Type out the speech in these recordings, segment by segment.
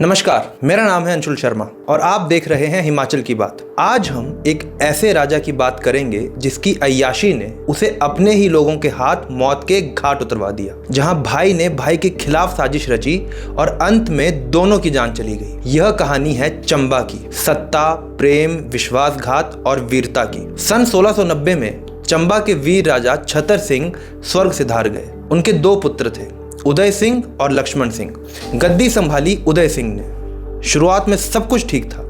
नमस्कार, मेरा नाम है अंशुल शर्मा और आप देख रहे हैं हिमाचल की बात। आज हम एक ऐसे राजा की बात करेंगे जिसकी अय्याशी ने उसे अपने ही लोगों के हाथ मौत के घाट उतरवा दिया, जहां भाई ने भाई के खिलाफ साजिश रची और अंत में दोनों की जान चली गई। यह कहानी है चंबा की, सत्ता, प्रेम, विश्वासघात और वीरता की। सन 1690 में चंबा के वीर राजा छतर सिंह स्वर्ग सिधार गए। उनके दो पुत्र थे, उदय सिंह और लक्ष्मण सिंह। गद्दी संभाली उदय सिंह ने। शुरुआत में सब कुछ ठीक था,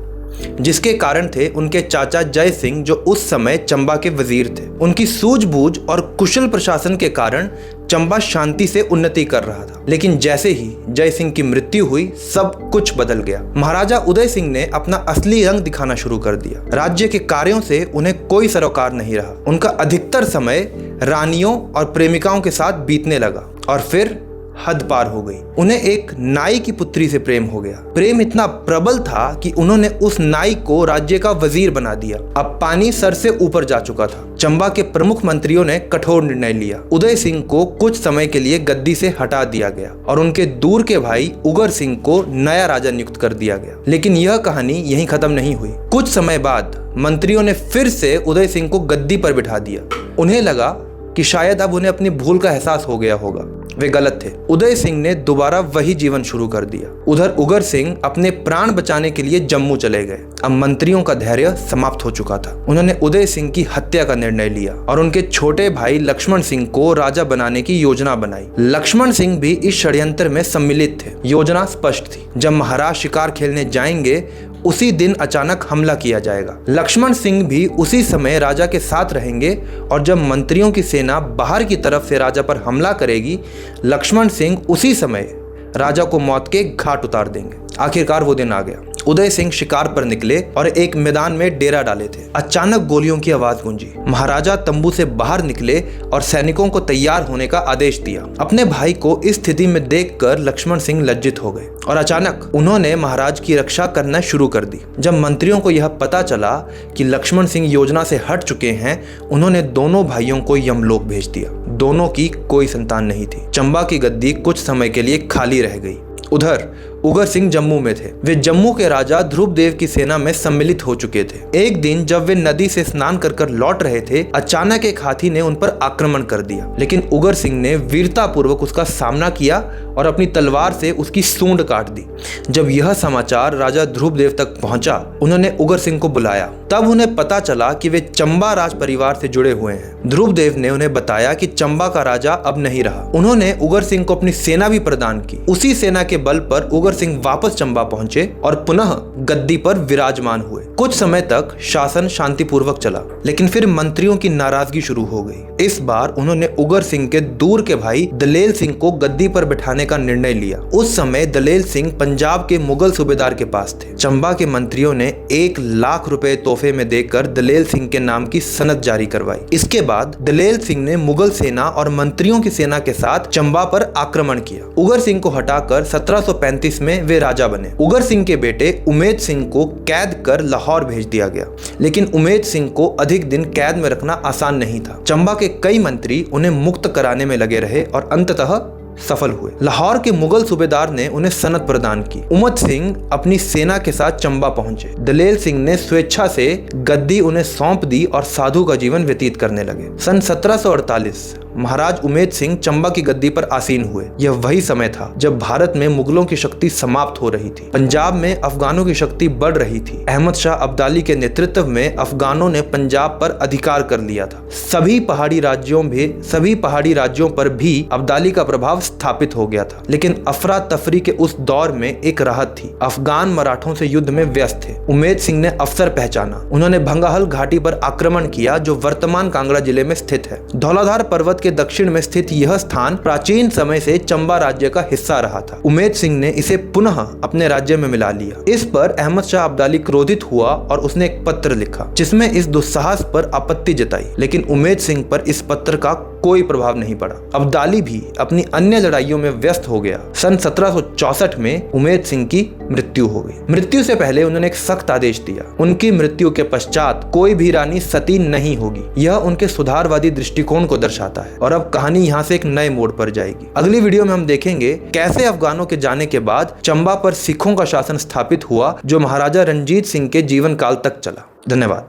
जिसके कारण थे उनके चाचा जय सिंह, जो उस समय चंबा के वजीर थे। उनकी सूझबूझ और कुशल प्रशासन के कारण चंबा शांति से उन्नति कर रहा था। लेकिन जैसे ही जय सिंह की मृत्यु हुई, सब कुछ बदल गया। महाराजा उदय सिंह ने अपना असली रंग दिखाना शुरू कर दिया। राज्य के कार्यों से उन्हें कोई सरोकार नहीं रहा। उनका अधिकतर समय रानियों और प्रेमिकाओं के साथ बीतने लगा और फिर हद पार हो गई। उन्हें एक नाई की पुत्री से प्रेम हो गया। प्रेम इतना प्रबल था कि उन्होंने उस नाई को राज्य का वजीर बना दिया। अब पानी सर से ऊपर जा चुका था। चंबा के प्रमुख मंत्रियों ने कठोर निर्णय लिया। उदय सिंह को कुछ समय के लिए गद्दी से हटा दिया गया और उनके दूर के भाई उगर सिंह को नया राजा नियुक्त कर दिया गया। लेकिन यह कहानी यहीं खत्म नहीं हुई। कुछ समय बाद मंत्रियों ने फिर से उदय सिंह को गद्दी पर बिठा दिया। उन्हें लगा कि शायद अब उन्हें अपनी भूल का एहसास हो गया होगा। वे गलत थे। उदय सिंह ने दोबारा वही जीवन शुरू कर दिया। उधर उगर सिंह अपने प्राण बचाने के लिए जम्मू चले गए। अब मंत्रियों का धैर्य समाप्त हो चुका था। उन्होंने उदय सिंह की हत्या का निर्णय लिया और उनके छोटे भाई लक्ष्मण सिंह को राजा बनाने की योजना बनाई। लक्ष्मण सिंह भी इस षड्यंत्र में सम्मिलित थे। योजना स्पष्ट थी, जब महाराज शिकार खेलने जाएंगे उसी दिन अचानक हमला किया जाएगा। लक्ष्मण सिंह भी उसी समय राजा के साथ रहेंगे और जब मंत्रियों की सेना बाहर की तरफ से राजा पर हमला करेगी, लक्ष्मण सिंह उसी समय राजा को मौत के घाट उतार देंगे। आखिरकार वो दिन आ गया। उदय सिंह शिकार पर निकले और एक मैदान में डेरा डाले थे। अचानक गोलियों की आवाज गूंजी। महाराजा तंबू से बाहर निकले और सैनिकों को तैयार होने का आदेश दिया। अपने भाई को इस स्थिति में देखकर लक्ष्मण सिंह लज्जित हो गए और अचानक उन्होंने महाराज की रक्षा करना शुरू कर दी। जब मंत्रियों को यह पता चला कि लक्ष्मण सिंह योजना से हट चुके हैं, उन्होंने दोनों भाइयों को यमलोक भेज दिया। दोनों की कोई संतान नहीं थी। चंबा की गद्दी कुछ समय के लिए खाली रह गई। उधर उगर सिंह जम्मू में थे। वे जम्मू के राजा ध्रुवदेव की सेना में सम्मिलित हो चुके थे। एक दिन जब वे नदी से स्नान कर लौट रहे थे, अचानक एक हाथी ने उन पर आक्रमण कर दिया। लेकिन उगर सिंह ने वीरता पूर्वक उसका सामना किया और अपनी तलवार से उसकी सूंड काट दी। जब यह समाचार राजा ध्रुवदेव तक पहुंचा, उन्होंने उगर सिंह को बुलाया। तब उन्हें पता चला कि वे चंबा राज परिवार से जुड़े हुए हैं। ध्रुवदेव ने उन्हें बताया कि चंबा का राजा अब नहीं रहा। उन्होंने उगर सिंह को अपनी सेना भी प्रदान की। उसी सेना के बल पर उगर सिंह वापस चंबा पहुंचे और पुनः गद्दी पर विराजमान हुए। कुछ समय तक शासन शांतिपूर्वक चला, लेकिन फिर मंत्रियों की नाराजगी शुरू हो गई। इस बार उन्होंने उगर सिंह के दूर के भाई दलेल सिंह को गद्दी पर बिठाने का निर्णय लिया। उस समय दलेल सिंह पंजाब के मुगल सूबेदार के पास थे। चंबा के मंत्रियों ने 1 लाख रुपए तोहफे में देकर दलेल सिंह के नाम की सनद जारी करवाई। इसके बाद दलेल सिंह ने मुगल सेना और मंत्रियों की सेना के साथ चंबा पर आक्रमण किया। उगर सिंह को हटाकर 1735 में वे राजा बने। उगर सिंह के बेटे उमेद सिंह को कैद कर लाहौर भेज दिया गया। लेकिन उमेद सिंह को अधिक दिन कैद में रखना आसान नहीं था। चंबा के कई मंत्री उन्हें मुक्त कराने में लगे रहे और अंततः सफल हुए। लाहौर के मुगल सूबेदार ने उन्हें सनद प्रदान की। उमद सिंह अपनी सेना के साथ चंबा पहुंचे। दलेल सिंह ने स्वेच्छा से गद्दी उन्हें सौंप दी और साधु का जीवन व्यतीत करने लगे। सन 1748 महाराज उमेद सिंह चंबा की गद्दी पर आसीन हुए। यह वही समय था जब भारत में मुगलों की शक्ति समाप्त हो रही थी। पंजाब में अफगानों की शक्ति बढ़ रही थी। अहमद शाह अब्दाली के नेतृत्व में अफगानों ने पंजाब पर अधिकार कर लिया था। सभी पहाड़ी राज्यों पर भी अब्दाली का प्रभाव स्थापित हो गया था। लेकिन अफरा तफरी के उस दौर में एक राहत थी। अफगान मराठों से युद्ध में व्यस्त थे। उमेद सिंह ने अवसर पहचाना। उन्होंने भंगाहल घाटी पर आक्रमण किया, जो वर्तमान कांगड़ा जिले में स्थित है। धौलाधार पर्वत के दक्षिण में स्थित यह स्थान प्राचीन समय से चंबा राज्य का हिस्सा रहा था। उमेद सिंह ने इसे पुनः अपने राज्य में मिला लिया। इस पर अहमद शाह अब्दाली क्रोधित हुआ और उसने एक पत्र लिखा, जिसमें इस दुस्साहस पर आपत्ति जताई। लेकिन उमेद सिंह पर इस पत्र का कोई प्रभाव नहीं पड़ा। अब्दाली भी अपनी अन्य लड़ाइयों में व्यस्त हो गया। सन 1764 में उमेद सिंह की मृत्यु हो गई। मृत्यु से पहले उन्होंने एक सख्त आदेश दिया, उनकी मृत्यु के पश्चात कोई भी रानी सती नहीं होगी। यह उनके सुधारवादी दृष्टिकोण को दर्शाता है। और अब कहानी यहाँ से एक नए मोड़ पर जाएगी। अगली वीडियो में हम देखेंगे कैसे अफगानों के जाने के बाद चंबा पर सिखों का शासन स्थापित हुआ, जो महाराजा रणजीत सिंह के जीवन काल तक चला। धन्यवाद।